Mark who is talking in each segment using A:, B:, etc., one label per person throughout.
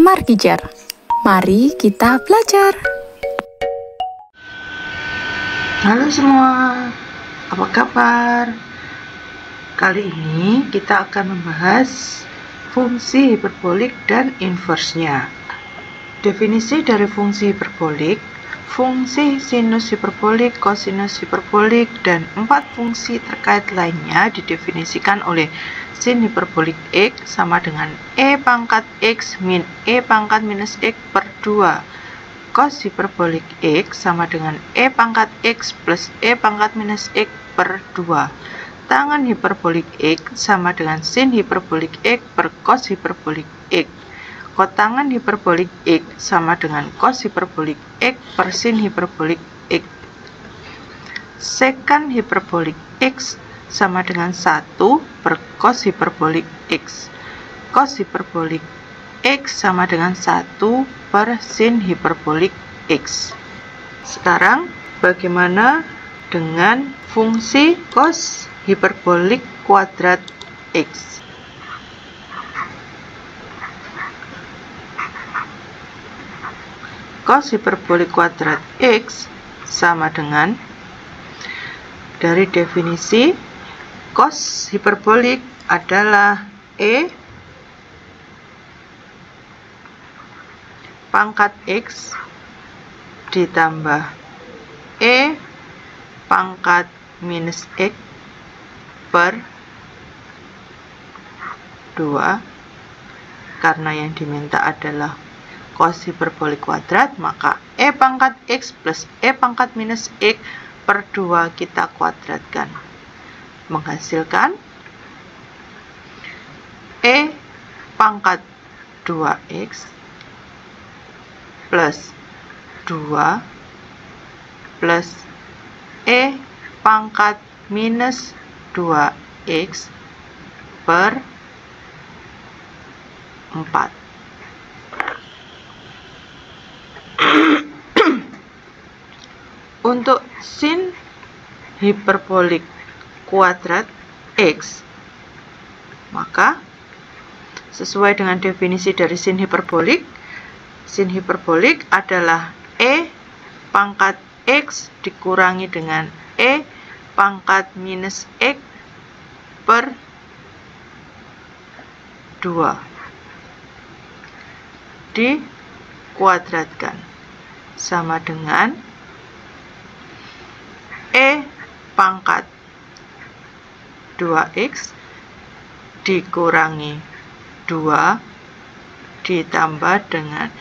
A: Markijar. Mari kita belajar.
B: Halo semua, apa kabar? Kali ini kita akan membahas fungsi hiperbolik dan inversnya. Definisi dari fungsi hiperbolik, fungsi sinus hiperbolik, kosinus hiperbolik, dan 4 fungsi terkait lainnya didefinisikan oleh sin hiperbolik X sama dengan E pangkat X min E pangkat minus X per 2. Cos hiperbolik X sama dengan E pangkat X plus E pangkat minus X per 2. Tangen hiperbolik X sama dengan sin hiperbolik X per cos hiperbolik X. Kotangen hiperbolik X sama dengan cos hiperbolik X per sin hiperbolik X. Sekan hiperbolik X sama dengan 1 per cos hiperbolik X. Cos hiperbolik X sama dengan 1 per sin hiperbolik X. Sekarang bagaimana dengan fungsi cos hiperbolik kuadrat X? Cos hiperbolik kuadrat X sama dengan, dari definisi, cos hiperbolik adalah E pangkat X ditambah E pangkat minus X per 2. Karena yang diminta adalah cos hiperbolik kuadrat, maka E pangkat X plus E pangkat minus X per 2 kita kuadratkan, menghasilkan E pangkat 2X plus 2 plus E pangkat minus 2X per 4. Untuk sin hiperbolik kuadrat X, maka sesuai dengan definisi dari sin hiperbolik adalah E pangkat X dikurangi dengan E pangkat minus X per 2 dikuadratkan, sama dengan E pangkat 2X dikurangi 2 ditambah dengan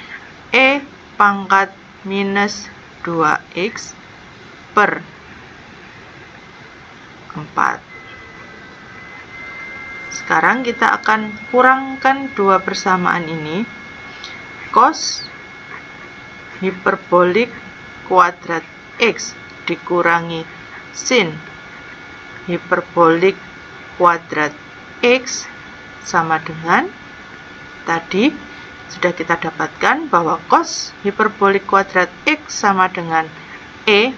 B: E pangkat minus 2X per 4. Sekarang kita akan kurangkan dua persamaan ini. Cos hiperbolik kuadrat X dikurangi sin hiperbolik kuadrat X sama dengan, tadi sudah kita dapatkan bahwa cos hiperbolik kuadrat X sama dengan E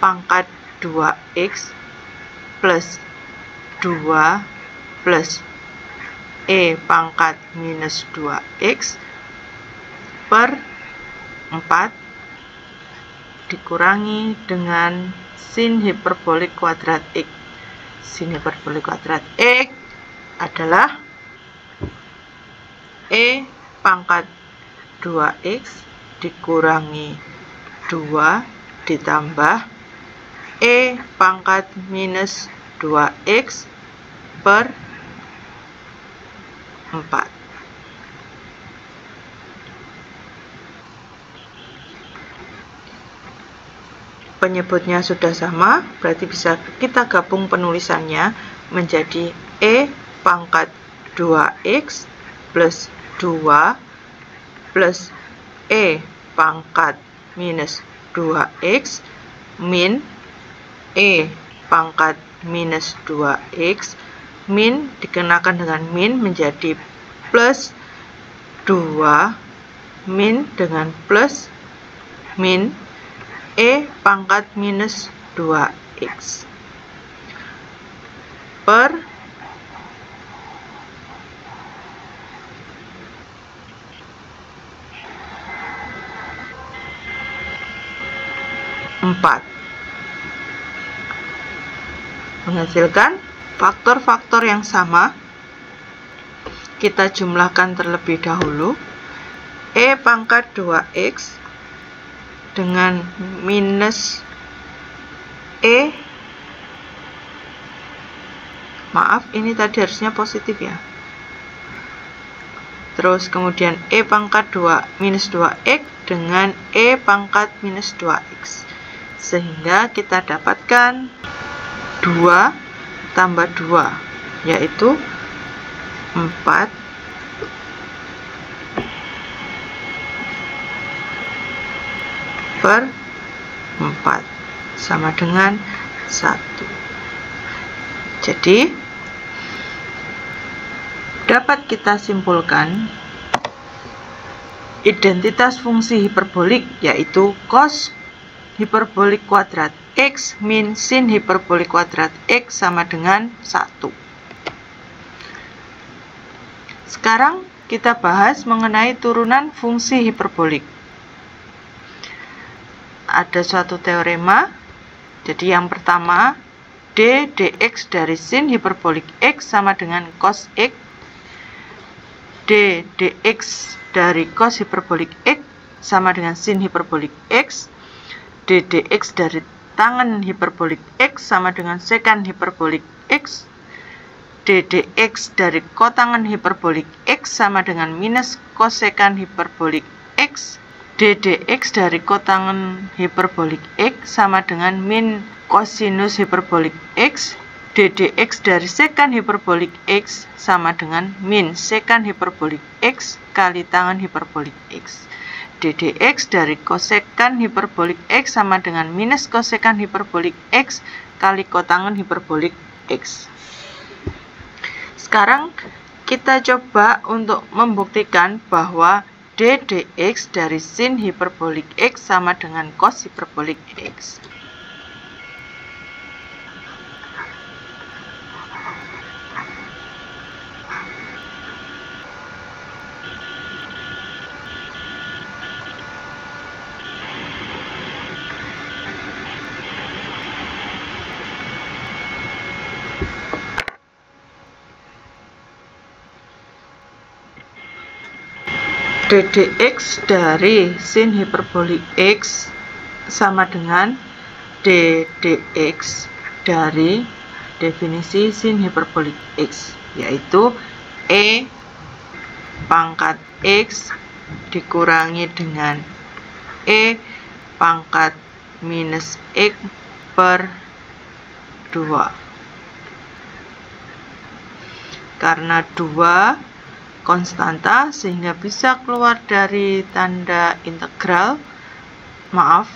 B: pangkat 2X plus 2 plus E pangkat minus 2X per 4 dikurangi dengan sin hiperbolik kuadrat X. Sin hiperbolik kuadrat X adalah E pangkat 2X dikurangi 2 ditambah E pangkat minus 2X per 4. Penyebutnya sudah sama, berarti bisa kita gabung penulisannya menjadi E pangkat 2X plus 2 plus E pangkat minus 2X min E pangkat minus 2X min dikenakan dengan min menjadi plus 2 min dengan plus min E pangkat minus 2X per Menghasilkan faktor-faktor yang sama. Kita jumlahkan terlebih dahulu. E pangkat 2x dengan minus E, maaf ini tadi harusnya positif ya. Terus kemudian E pangkat 2 minus 2x dengan E pangkat minus 2x. Sehingga kita dapatkan 2 tambah 2, yaitu 4 per 4 sama dengan 1. Jadi dapat kita simpulkan identitas fungsi hiperbolik yaitu cos hiperbolik kuadrat x min sin hiperbolik kuadrat x sama dengan 1. Sekarang kita bahas mengenai turunan fungsi hiperbolik. Ada suatu teorema. Jadi yang pertama, d dx dari sin hiperbolik x sama dengan cos x. D dx dari cos hiperbolik x sama dengan sin hiperbolik x. D dx dari tangen hiperbolik x sama dengan sekant hiperbolik x. D dx dari kotangen hiperbolik x sama dengan minus kosekant hiperbolik x. D dx dari kotangen hiperbolik x sama dengan min kosinus hiperbolik x. D dx dari sekant hiperbolik x sama dengan min sekant hiperbolik x kali tangen hiperbolik x. D dx dari kosekant hiperbolik x sama dengan minus kosekant hiperbolik x kali kotangen hiperbolik x. Sekarang kita coba untuk membuktikan bahwa d dx dari sin hiperbolik x sama dengan cos hiperbolik x. D dx dari sin hiperbolik x sama dengan d dx dari definisi sin hiperbolik x, yaitu e pangkat x dikurangi dengan e pangkat minus x per 2. Karena 2 konstanta sehingga bisa keluar dari tanda integral. Maaf,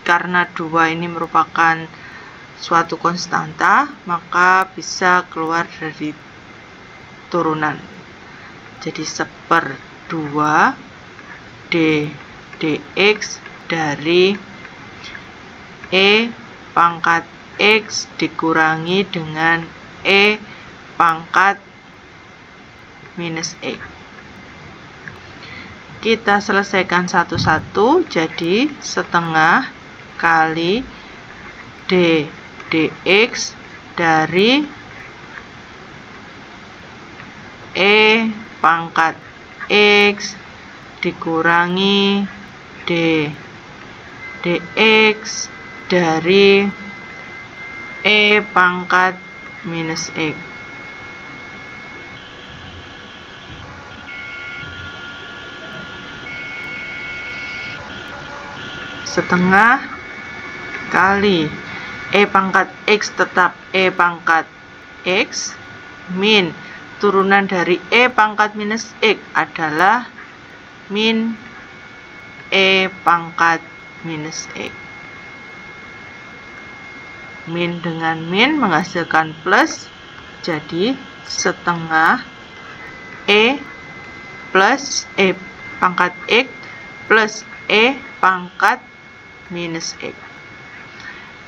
B: karena 2 ini merupakan suatu konstanta, maka bisa keluar dari turunan. Jadi 1/2 d dx dari e pangkat x dikurangi dengan e pangkat minus x. Kita selesaikan satu-satu, jadi setengah kali d dx dari e pangkat x dikurangi d dx dari e pangkat minus x. Setengah kali e pangkat x tetap e pangkat x min turunan dari e pangkat minus x adalah min e pangkat minus x. Min dengan min menghasilkan plus, jadi setengah e plus e pangkat x plus e pangkat minus x.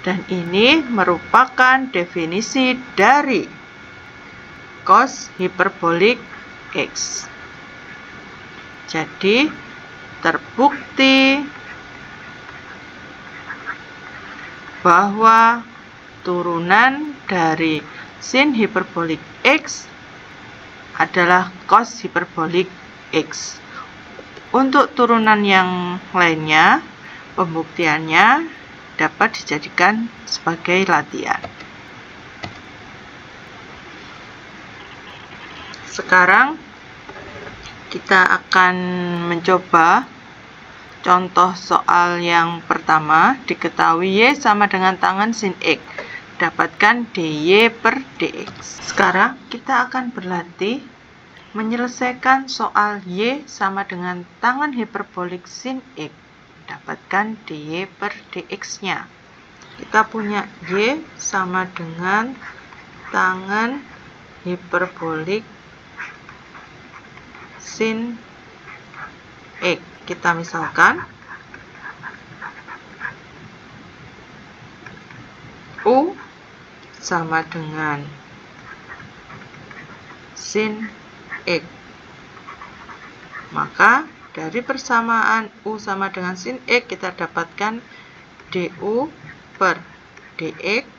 B: Dan ini merupakan definisi dari cos hiperbolik x. Jadi terbukti bahwa turunan dari sin hiperbolik X adalah cos hiperbolik X. Untuk turunan yang lainnya, pembuktiannya dapat dijadikan sebagai latihan. Sekarang kita akan mencoba contoh soal yang pertama. Diketahui Y sama dengan tangan sin X. Dapatkan dy per dx. Sekarang kita akan berlatih menyelesaikan soal Y sama dengan tangan hiperbolik sin X. Dapatkan dy per dx-nya. Kita punya Y sama dengan tangan hiperbolik sin X. Kita misalkan U sama dengan sin X. Maka dari persamaan U sama dengan sin X kita dapatkan du per dx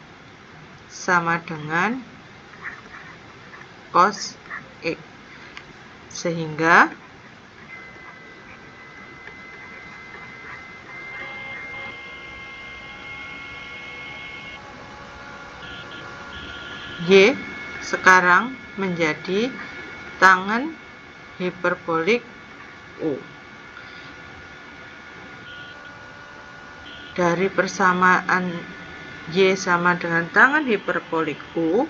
B: sama dengan cos X. Sehingga Y sekarang menjadi tangan hiperbolik U. Dari persamaan Y sama dengan tangan hiperbolik U,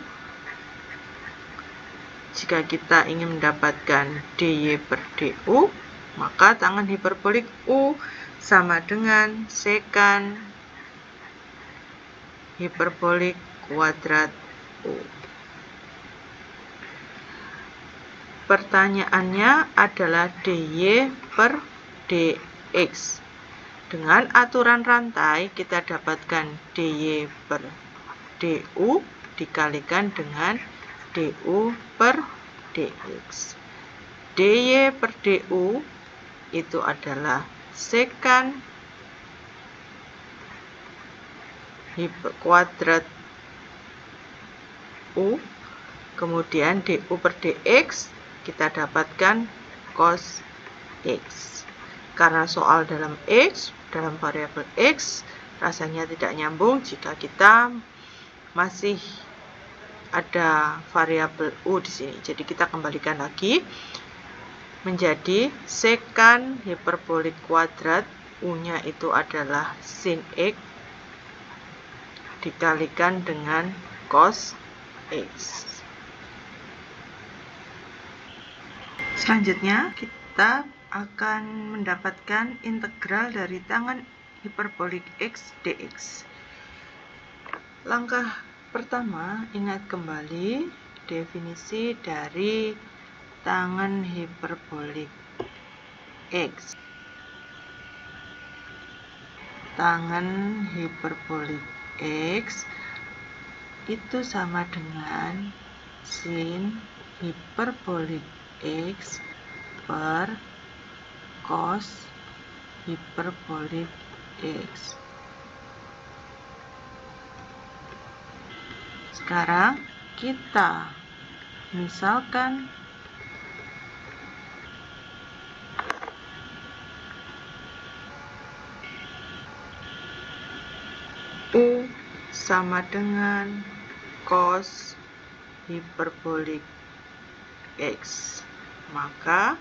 B: jika kita ingin mendapatkan dy per du, maka tangan hiperbolik U sama dengan sekan hiperbolik kuadrat U. Pertanyaannya adalah dy per dx. Dengan aturan rantai kita dapatkan dy per du dikalikan dengan du per dx. dy per du itu adalah sekan kuadrat U, kemudian du per dx kita dapatkan cos X. Karena soal dalam variabel X rasanya tidak nyambung jika kita masih ada variabel U di sini. Jadi kita kembalikan lagi menjadi sekan hiperbolik kuadrat, U-nya itu adalah sin X dikalikan dengan cos X. Selanjutnya kita akan mendapatkan integral dari tangan hiperbolik X dx. Langkah pertama, ingat kembali definisi dari tangan hiperbolik X. Tangan hiperbolik X itu sama dengan sin hiperbolik X per cos hiperbolik X. Sekarang kita misalkan U sama dengan cos hiperbolik X. Maka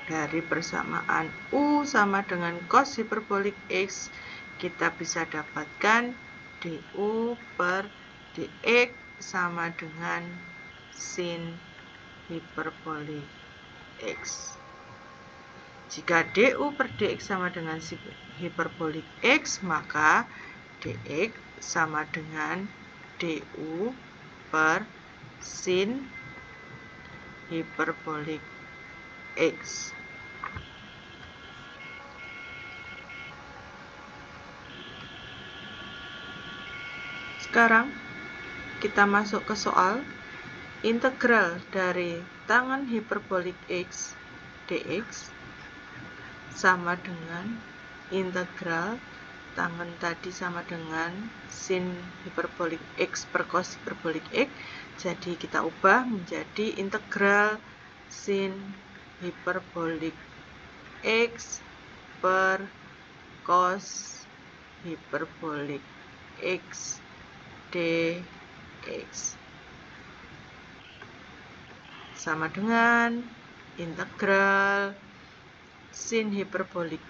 B: dari persamaan U sama dengan cos hiperbolik X, kita bisa dapatkan du per dx sama dengan sin hiperbolik X. Jika du per dx sama dengan sin hiperbolik X, maka dx sama dengan du per sin hiperbolik X. Sekarang kita masuk ke soal. Integral dari tangan hiperbolik X dx sama dengan integral tangen tadi sama dengan sin hiperbolik X per cos hiperbolik X, jadi kita ubah menjadi integral sin hiperbolik X per cos hiperbolik X dx sama dengan integral sin hiperbolik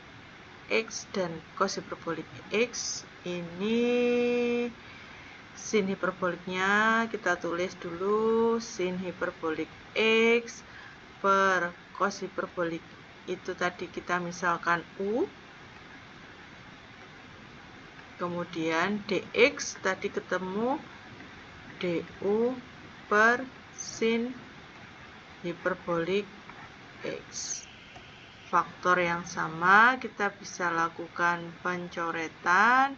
B: X dan cos hiperbolik X. Ini sin hiperboliknya kita tulis dulu, sin hiperbolik X per cos hiperbolik itu tadi kita misalkan U, kemudian dx tadi ketemu du per sin hiperbolik X. Faktor yang sama kita bisa lakukan pencoretan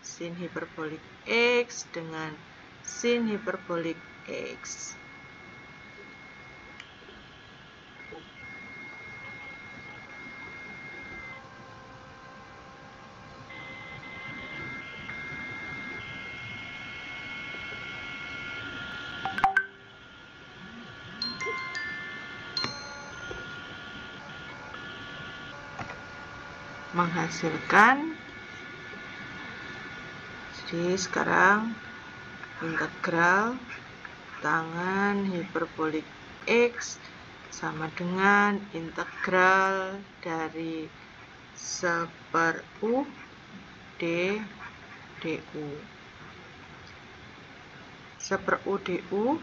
B: sin hiperbolik X dengan sin hiperbolik X. Menghasilkan, jadi sekarang integral tangen hiperbolik X sama dengan integral dari 1/U d du. 1/U du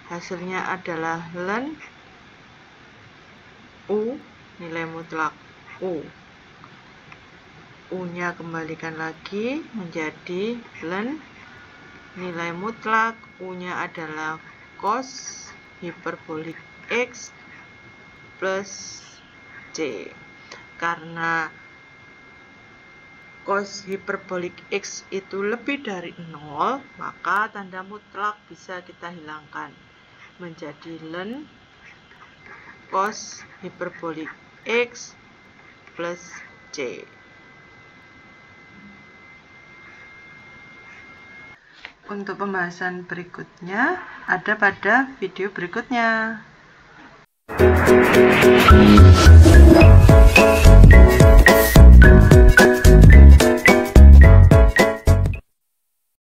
B: hasilnya adalah ln U, nilai mutlak U. U-nya kembalikan lagi menjadi ln nilai mutlak U-nya adalah cos hiperbolik X plus C. Karena cos hiperbolik X itu lebih dari 0, maka tanda mutlak bisa kita hilangkan menjadi ln cos hiperbolik X plus C. Untuk pembahasan berikutnya ada pada video berikutnya.